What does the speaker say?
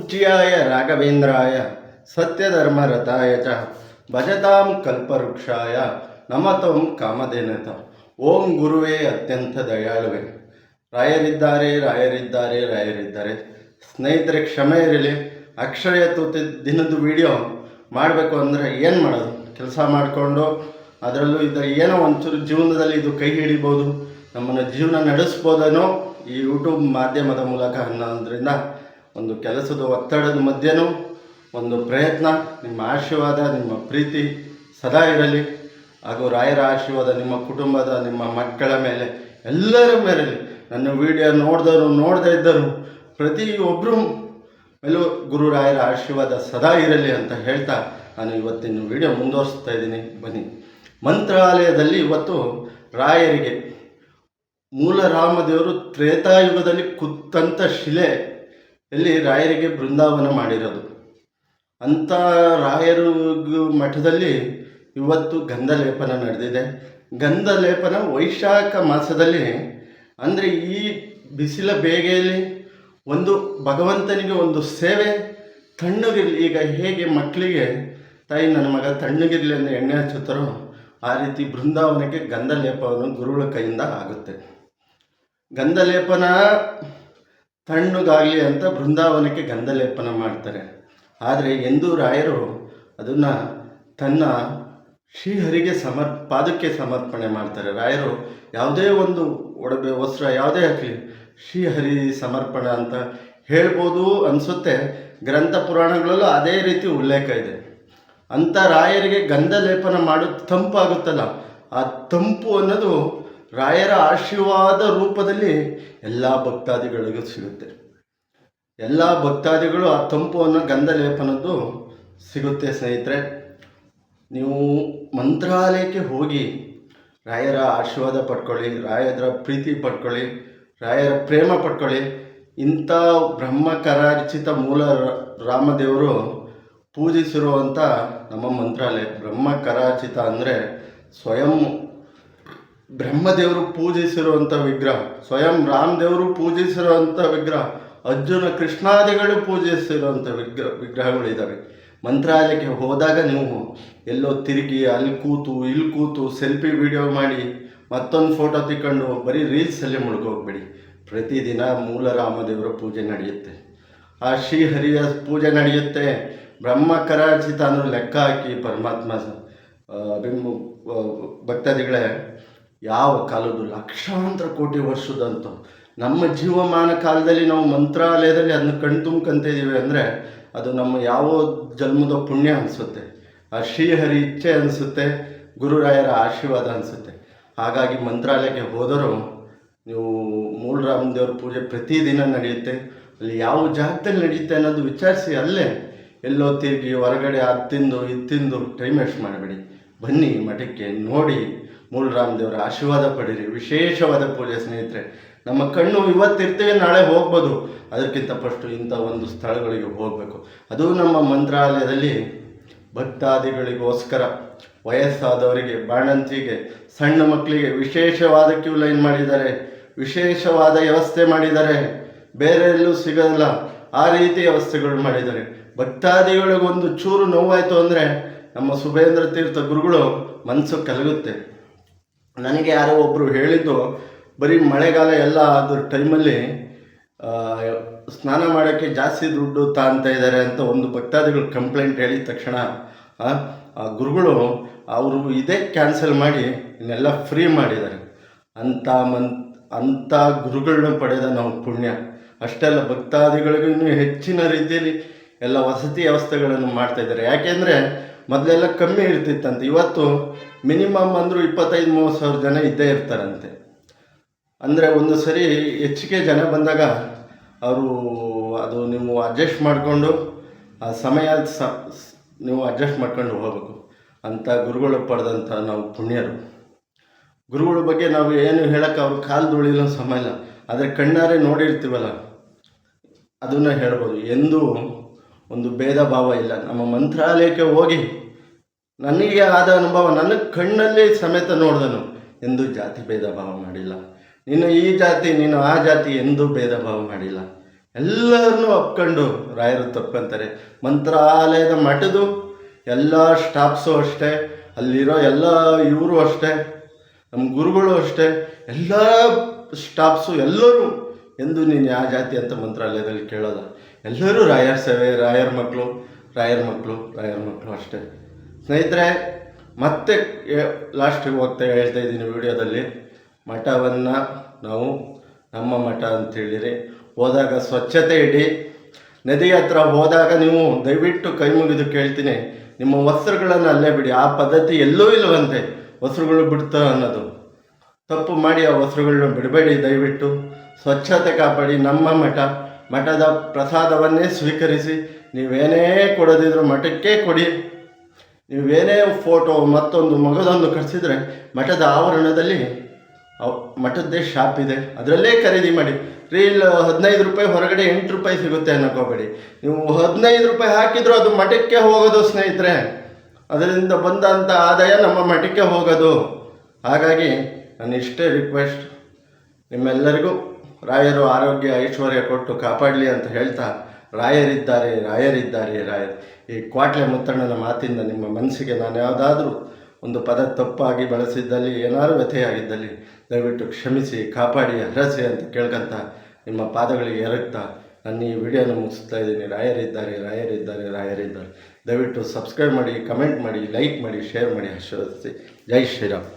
ಪೂಜ್ಯಾಯ ರಾಘವೇಂದ್ರಾಯ ಸತ್ಯಧರ್ಮರತಾಯ ಚ ಭಜತಾಂ ಕಲ್ಪವೃಕ್ಷಾಯ ನಮತಂ ಕಾಮಧೇನತ. ಓಂ ಗುರುವೇ ಅತ್ಯಂತ ದಯಾಳುವೆ. ರಾಯರಿದ್ದಾರೆ ರಾಯರಿದ್ದಾರೆ ರಾಯರಿದ್ದಾರೆ. ಸ್ನೇಹಿತರೆ ಕ್ಷಮೆ ಇರಲಿ. ಅಕ್ಷಯ ತೂತಿ ದಿನದ ವಿಡಿಯೋ ಮಾಡಬೇಕು ಅಂದರೆ ಏನು ಮಾಡೋದು, ಕೆಲಸ ಮಾಡಿಕೊಂಡು ಅದರಲ್ಲೂ ಏನೋ ಒಂಚೂರು ಜೀವನದಲ್ಲಿ ಇದು ಕೈ ಹಿಡಿಬೋದು, ನಮ್ಮನ್ನು ಜೀವನ ನಡೆಸ್ಬೋದೇನೋ ಈ ಯೂಟ್ಯೂಬ್ ಮಾಧ್ಯಮದ ಮೂಲಕ ಅನ್ನೋದ್ರಿಂದ ಒಂದು ಕೆಲಸದ ಒತ್ತಡದ ಮಧ್ಯೆನೂ ಒಂದು ಪ್ರಯತ್ನ. ನಿಮ್ಮ ಆಶೀರ್ವಾದ, ನಿಮ್ಮ ಪ್ರೀತಿ ಸದಾ ಇರಲಿ. ಹಾಗೂ ರಾಯರ ಆಶೀರ್ವಾದ ನಿಮ್ಮ ಕುಟುಂಬದ, ನಿಮ್ಮ ಮಕ್ಕಳ ಮೇಲೆ, ಎಲ್ಲರ ಮೇಲೆ. ನನ್ನ ವಿಡಿಯೋ ನೋಡಿದವರು ನೋಡದೇ ಇದ್ದರು ಪ್ರತಿಯೊಬ್ಬರು ಮೇಲೂ ಗುರುರಾಯರ ಆಶೀರ್ವಾದ ಸದಾ ಇರಲಿ ಅಂತ ಹೇಳ್ತಾ ನಾನು ಇವತ್ತಿನ ವಿಡಿಯೋ ಮುಂದುವರಿಸ್ತಾ ಇದ್ದೀನಿ. ಬನ್ನಿ. ಮಂತ್ರಾಲಯದಲ್ಲಿ ಇವತ್ತು ರಾಯರಿಗೆ ಮೂಲ ರಾಮದೇವರು ತ್ರೇತಾಯುಗದಲ್ಲಿ ಕುತ್ತಂಥ ಶಿಲೆ ಎಲ್ಲಿ ರಾಯರಿಗೆ ಬೃಂದಾವನ ಮಾಡಿರೋದು. ಅಂಥ ರಾಯರ ಮಠದಲ್ಲಿ ಇವತ್ತು ಗಂಧಲೇಪನ ನಡೆದಿದೆ. ಗಂಧಲೇಪನ ವೈಶಾಖ ಮಾಸದಲ್ಲಿ, ಅಂದರೆ ಈ ಬಿಸಿಲ ಬೇಗೆಯಲ್ಲಿ ಒಂದು ಭಗವಂತನಿಗೆ ಒಂದು ಸೇವೆ, ತಣ್ಣಗಿರಲಿ. ಈಗ ಹೇಗೆ ಮಕ್ಕಳಿಗೆ ತಾಯಿ ನನ್ನ ಮಗ ತಣ್ಣಗಿರಲಿ ಅಂದರೆ ಎಣ್ಣೆ ಹಚ್ಚುತ್ತಾರೋ ಆ ರೀತಿ ಬೃಂದಾವನಕ್ಕೆ ಗಂಧಲೇಪವನ್ನು ಗುರುಗಳ ಕೈಯಿಂದ ಆಗುತ್ತೆ. ಗಂಧಲೇಪನ ತಣ್ಣಗಾಗಲಿ ಅಂತ ಬೃಂದಾವನಕ್ಕೆ ಗಂಧಲೇಪನ ಮಾಡ್ತಾರೆ. ಆದರೆ ಎಂದೂ ರಾಯರು ಅದನ್ನು ತನ್ನ ಶ್ರೀಹರಿಗೆ ಪಾದಕ್ಕೆ ಸಮರ್ಪಣೆ ಮಾಡ್ತಾರೆ. ರಾಯರು ಯಾವುದೇ ಒಂದು ಒಡವೆ ವಸ್ತ್ರ ಯಾವುದೇ ಹಾಕಲಿ ಶ್ರೀಹರಿ ಸಮರ್ಪಣೆ ಅಂತ ಹೇಳ್ಬೋದು ಅನಿಸುತ್ತೆ. ಗ್ರಂಥ ಪುರಾಣಗಳಲ್ಲೂ ಅದೇ ರೀತಿ ಉಲ್ಲೇಖ ಇದೆ. ಅಂಥ ರಾಯರಿಗೆ ಗಂಧಲೇಪನ ಮಾಡೋದು ತಂಪಾಗುತ್ತಲ್ಲ, ಆ ತಂಪು ಅನ್ನೋದು ರಾಯರ ಆಶೀರ್ವಾದ ರೂಪದಲ್ಲಿ ಎಲ್ಲ ಭಕ್ತಾದಿಗಳಿಗೂ ಸಿಗುತ್ತೆ. ಎಲ್ಲ ಭಕ್ತಾದಿಗಳು ಆ ತಂಪು ಅನ್ನೋ ಗಂಧಲೇಪನದ್ದು ಸಿಗುತ್ತೆ. ಸ್ನೇಹಿತರೆ, ನೀವು ಮಂತ್ರಾಲಯಕ್ಕೆ ಹೋಗಿ ರಾಯರ ಆಶೀರ್ವಾದ ಪಡ್ಕೊಳ್ಳಿ, ರಾಯರ ಪ್ರೀತಿ ಪಡ್ಕೊಳ್ಳಿ, ರಾಯರ ಪ್ರೇಮ ಪಡ್ಕೊಳ್ಳಿ. ಇಂಥ ಬ್ರಹ್ಮಕರಾರ್ಚಿತ ಮೂಲ ರಾಮದೇವರು ಪೂಜಿಸಿರುವಂಥ ನಮ್ಮ ಮಂತ್ರಾಲಯ ಬ್ರಹ್ಮಕರಾರ್ಚಿತ ಅಂದರೆ ಸ್ವಯಂ ಬ್ರಹ್ಮದೇವರು ಪೂಜಿಸಿರುವಂಥ ವಿಗ್ರಹ, ಸ್ವಯಂ ರಾಮದೇವರು ಪೂಜಿಸಿರುವಂಥ ವಿಗ್ರಹ, ಅರ್ಜುನ ಕೃಷ್ಣಾದಿಗಳು ಪೂಜಿಸಿರುವಂಥ ವಿಗ್ರಹಗಳಿದ್ದಾವೆ. ಮಂತ್ರಾಲಯಕ್ಕೆ ಹೋದಾಗ ನೀವು ಎಲ್ಲೋ ತಿರುಗಿ ಅಲ್ಲಿ ಕೂತು ಇಲ್ಲಿ ಕೂತು ಸೆಲ್ಫಿ ವಿಡಿಯೋ ಮಾಡಿ ಮತ್ತೊಂದು ಫೋಟೋ ತಿಕ್ಕೊಂಡು ಬರೀ ರೀಲ್ಸಲ್ಲಿ ಮುಳುಗೋಗ್ಬೇಡಿ. ಪ್ರತಿದಿನ ಮೂಲ ರಾಮದೇವರ ಪೂಜೆ ನಡೆಯುತ್ತೆ, ಆ ಶ್ರೀಹರಿಯ ಪೂಜೆ ನಡೆಯುತ್ತೆ. ಬ್ರಹ್ಮಕರಾರ್ಚಿತ ಅನ್ನೋ ಲೆಕ್ಕ ಹಾಕಿ ಪರಮಾತ್ಮ ಭಕ್ತಾದಿಗಳೇ, ಯಾವ ಕಾಲದ್ದು ಲಕ್ಷಾಂತರ ಕೋಟಿ ವರ್ಷದಂತೂ ನಮ್ಮ ಜೀವಮಾನ ಕಾಲದಲ್ಲಿ ನಾವು ಮಂತ್ರಾಲಯದಲ್ಲಿ ಅದನ್ನ ಕಣ್ತುಂಬ್ಕೊಂತಿದ್ದೀವಿ ಅಂದರೆ ಅದು ನಮ್ಮ ಯಾವ ಜನ್ಮದ ಪುಣ್ಯ ಅನಿಸುತ್ತೆ, ಆ ಶ್ರೀಹರಿ ಇಚ್ಛೆ ಅನಿಸುತ್ತೆ, ಗುರುರಾಯರ ಆಶೀರ್ವಾದ ಅನಿಸುತ್ತೆ. ಹಾಗಾಗಿ ಮಂತ್ರಾಲಯಕ್ಕೆ ಹೋದರೂ ನೀವು ಮೂಲ ರಾಮದೇವ್ರ ಪೂಜೆ ಪ್ರತಿದಿನ ನಡೆಯುತ್ತೆ. ಅಲ್ಲಿ ಯಾವ ಜಾಗದಲ್ಲಿ ನಡೆಯುತ್ತೆ ಅನ್ನೋದು ವಿಚಾರಿಸಿ, ಅಲ್ಲೇ ಎಲ್ಲೋ ತಿರುಗಿ ಹೊರಗಡೆ ಅದು ತಿಂದು ಇದು ತಿಂದು ಟೈಮ್ ವೇಸ್ಟ್ ಮಾಡಬೇಡಿ. ಬನ್ನಿ ಮಠಕ್ಕೆ, ನೋಡಿ ಮೂಲ ರಾಮದೇವರ ಆಶೀರ್ವಾದ ಪಡೀರಿ. ವಿಶೇಷವಾದ ಪೂಜೆ ಸ್ನೇಹಿತರೆ. ನಮ್ಮ ಕಣ್ಣು ಇವತ್ತಿರ್ತೀವಿ, ನಾಳೆ ಹೋಗ್ಬೋದು. ಅದಕ್ಕಿಂತ ಫಸ್ಟು ಇಂಥ ಒಂದು ಸ್ಥಳಗಳಿಗೆ ಹೋಗಬೇಕು. ಅದು ನಮ್ಮ ಮಂತ್ರಾಲಯದಲ್ಲಿ ಭಕ್ತಾದಿಗಳಿಗೋಸ್ಕರ, ವಯಸ್ಸಾದವರಿಗೆ, ಬಾಣಂತಿಗೆ, ಸಣ್ಣ ಮಕ್ಕಳಿಗೆ ವಿಶೇಷವಾದ ಕ್ಯೂ ಲೈನ್ ಮಾಡಿದ್ದಾರೆ, ವಿಶೇಷವಾದ ವ್ಯವಸ್ಥೆ ಮಾಡಿದ್ದಾರೆ. ಬೇರೆ ಎಲ್ಲೂ ಸಿಗೋಲ್ಲ ಆ ರೀತಿ ವ್ಯವಸ್ಥೆಗಳು ಮಾಡಿದ್ದಾರೆ. ಭಕ್ತಾದಿಗಳಿಗೊಂದು ಚೂರು ನೋವಾಯಿತು ಅಂದರೆ ನಮ್ಮ ಸುಬೇಂದ್ರ ತೀರ್ಥ ಗುರುಗಳು ಮನಸ್ಸು ಕಲಗುತ್ತೆ. ನನಗೆ ಯಾರೋ ಒಬ್ಬರು ಹೇಳಿದ್ದು, ಬರೀ ಮಳೆಗಾಲ ಎಲ್ಲ ಅದ್ರ ಟೈಮಲ್ಲಿ ಸ್ನಾನ ಮಾಡೋಕ್ಕೆ ಜಾಸ್ತಿ ದುಡ್ಡು ತಾಂತ ಇದ್ದಾರೆ ಅಂತ ಒಂದು ಭಕ್ತಾದಿಗಳು ಕಂಪ್ಲೇಂಟ್ ಹೇಳಿದ ತಕ್ಷಣ ಆ ಗುರುಗಳು ಅವರು ಇದೇ ಕ್ಯಾನ್ಸಲ್ ಮಾಡಿ ಇನ್ನೆಲ್ಲ ಫ್ರೀ ಮಾಡಿದ್ದಾರೆ. ಅಂಥ ಗುರುಗಳನ್ನ ಪಡೆದ ನಾವು ಪುಣ್ಯ. ಅಷ್ಟೇ ಅಲ್ಲ, ಭಕ್ತಾದಿಗಳಿಗೂ ಇನ್ನೂ ಹೆಚ್ಚಿನ ರೀತಿಯಲ್ಲಿ ಎಲ್ಲ ವಸತಿ ವ್ಯವಸ್ಥೆಗಳನ್ನು ಮಾಡ್ತಾಯಿದ್ದಾರೆ. ಯಾಕೆಂದರೆ ಮೊದಲೆಲ್ಲ ಕಮ್ಮಿ ಇರ್ತಿತ್ತಂತೆ, ಇವತ್ತು ಮಿನಿಮಮ್ ಅಂದರೂ 25-30 ಸಾವಿರ ಜನ ಇದ್ದೇ ಇರ್ತಾರಂತೆ. ಅಂದರೆ ಒಂದು ಸರಿ ಹೆಚ್ಚಿಗೆ ಜನ ಬಂದಾಗ ಅವರು ಅದು ನೀವು ಅಡ್ಜಸ್ಟ್ ಮಾಡಿಕೊಂಡು ಆ ಸಮಯ ನೀವು ಅಡ್ಜಸ್ಟ್ ಮಾಡ್ಕೊಂಡು ಹೋಗಬೇಕು. ಅಂಥ ಗುರುಗಳು ಪಡೆದಂಥ ನಾವು ಪುಣ್ಯರು. ಗುರುಗಳ ಬಗ್ಗೆ ನಾವು ಏನು ಹೇಳೋಕ್ಕೆ ಅವ್ರ ಕಾಲು ಧೂಳಿಲ್ಲ ಸಮಯ ಇಲ್ಲ, ಆದರೆ ಕಣ್ಣಾರೆ ನೋಡಿರ್ತೀವಲ್ಲ ಅದನ್ನು ಹೇಳ್ಬೋದು. ಎಂದೂ ಒಂದು ಭೇದ ಭಾವ ಇಲ್ಲ. ನಮ್ಮ ಮಂತ್ರಾಲಯಕ್ಕೆ ಹೋಗಿ ನನಗೆ ಆದ ಅನುಭವ, ನನ್ನ ಕಣ್ಣಲ್ಲಿ ಸಮೇತ ನೋಡಿದನು, ಎಂದೂ ಜಾತಿ ಭೇದ ಭಾವ ಮಾಡಿಲ್ಲ. ನೀನು ಈ ಜಾತಿ, ನೀನು ಆ ಜಾತಿ, ಎಂದೂ ಭೇದ ಭಾವ ಮಾಡಿಲ್ಲ. ಎಲ್ಲರನ್ನೂ ಒಪ್ಕೊಂಡು ರಾಯರು ತಪ್ಪಂತಾರೆ. ಮಂತ್ರಾಲಯದ ಮಠದ್ದು ಎಲ್ಲ ಸ್ಟಾಫ್ಸು ಅಷ್ಟೇ, ಅಲ್ಲಿರೋ ಎಲ್ಲ ಇವರು ಅಷ್ಟೇ, ನಮ್ಮ ಗುರುಗಳು ಅಷ್ಟೇ, ಎಲ್ಲ ಸ್ಟಾಫ್ಸು ಎಲ್ಲರೂ ಎಂದು ನೀನು ಯಾವ ಜಾತಿ ಅಂತ ಮಂತ್ರಾಲಯದಲ್ಲಿ ಕೇಳೋಲ್ಲ. ಎಲ್ಲರೂ ರಾಯರ ಸೇವೆ, ರಾಯರ ಮಕ್ಕಳು, ರಾಯರ ಮಕ್ಕಳು, ರಾಯರ ಮಕ್ಕಳು ಅಷ್ಟೇ. ಸ್ನೇಹಿತರೆ, ಮತ್ತೆ ಲಾಸ್ಟಿಗೆ ಹೋಗ್ತಾ ಹೇಳ್ತಾ ಇದ್ದೀನಿ ವಿಡಿಯೋದಲ್ಲಿ, ಮಠವನ್ನು ನಾವು ನಮ್ಮ ಮಠ ಅಂತೇಳಿರಿ. ಹೋದಾಗ ಸ್ವಚ್ಛತೆ ಇಡಿ. ನದಿ ಹತ್ರ ಹೋದಾಗ ನೀವು ದಯವಿಟ್ಟು ಕೈ ಮುಗಿದು ಕೇಳ್ತೀನಿ, ನಿಮ್ಮ ವಸ್ತ್ರಗಳನ್ನು ಅಲ್ಲೇ ಬಿಡಿ. ಆ ಪದ್ಧತಿ ಎಲ್ಲೂ ಇಲ್ಲವಂತೆ, ವಸ್ತ್ರಗಳು ಬಿಡ್ತಾ ಅನ್ನೋದು. ತಪ್ಪು ಮಾಡಿ ಆ ವಸ್ತ್ರಗಳನ್ನ ಬಿಡಬೇಡಿ. ದಯವಿಟ್ಟು ಸ್ವಚ್ಛತೆ ಕಾಪಾಡಿ. ನಮ್ಮ ಮಠದ ಪ್ರಸಾದವನ್ನೇ ಸ್ವೀಕರಿಸಿ. ನೀವೇನೇ ಕೊಡೋದಿದ್ರು ಮಠಕ್ಕೆ ಕೊಡಿ. ನೀವೇನೇ ಫೋಟೋ ಮತ್ತೊಂದು ಮಗದೊಂದು ಕಳಿಸಿದ್ರೆ ಮಠದ ಆವರಣದಲ್ಲಿ ಮಠದ್ದೇ ಶಾಪ್ ಇದೆ, ಅದರಲ್ಲೇ ಖರೀದಿ ಮಾಡಿ. ರೀಲ್ 15 ರೂಪಾಯಿ ಹೊರಗಡೆ 8 ರೂಪಾಯಿ ಸಿಗುತ್ತೆ ಅನ್ನಕೋಬೇಡಿ. ನೀವು 15 ರೂಪಾಯಿ ಹಾಕಿದ್ರು ಅದು ಮಠಕ್ಕೆ ಹೋಗೋದು ಸ್ನೇಹಿತರೆ. ಅದರಿಂದ ಬಂದಂಥ ಆದಾಯ ನಮ್ಮ ಮಠಕ್ಕೆ ಹೋಗೋದು. ಹಾಗಾಗಿ ನಾನು ಇಷ್ಟೇ ರಿಕ್ವೆಸ್ಟ್, ನಿಮ್ಮೆಲ್ಲರಿಗೂ ರಾಯರು ಆರೋಗ್ಯ ಐಶ್ವರ್ಯ ಕೊಟ್ಟು ಕಾಪಾಡಲಿ ಅಂತ ಹೇಳ್ತಾ, ರಾಯರಿದ್ದಾರೆ, ರಾಯರಿದ್ದಾರೆ, ರಾಯರು. ಈ ಕ್ವಾಟ್ಲೆ ಮುತ್ತಣ್ಣನ ಮಾತಿಂದ ನಿಮ್ಮ ಮನಸ್ಸಿಗೆ ನಾನು ಯಾವುದಾದ್ರೂ ಒಂದು ಪದ ತಪ್ಪಾಗಿ ಬಳಸಿದ್ದಲ್ಲಿ, ಏನಾದರೂ ವ್ಯಥೆಯಾಗಿದ್ದಲ್ಲಿ ದಯವಿಟ್ಟು ಕ್ಷಮಿಸಿ, ಕಾಪಾಡಿ, ಹರಸಿ ಅಂತ ಕೇಳ್ಕೊಂತ ನಿಮ್ಮ ಪಾದಗಳಿಗೆ ಎರಗ್ತಾ ನಾನು ಈ ವಿಡಿಯೋನ ಮುಗಿಸ್ತಾ ಇದ್ದೀನಿ. ರಾಯರಿದ್ದಾರೆ, ರಾಯರಿದ್ದಾರೆ, ರಾಯರಿದ್ದಾರೆ. ದಯವಿಟ್ಟು ಸಬ್ಸ್ಕ್ರೈಬ್ ಮಾಡಿ, ಕಮೆಂಟ್ ಮಾಡಿ, ಲೈಕ್ ಮಾಡಿ, ಶೇರ್ ಮಾಡಿ, ಆಶೀರ್ವದಿಸಿ. ಜೈ ಶ್ರೀರಾಮ್.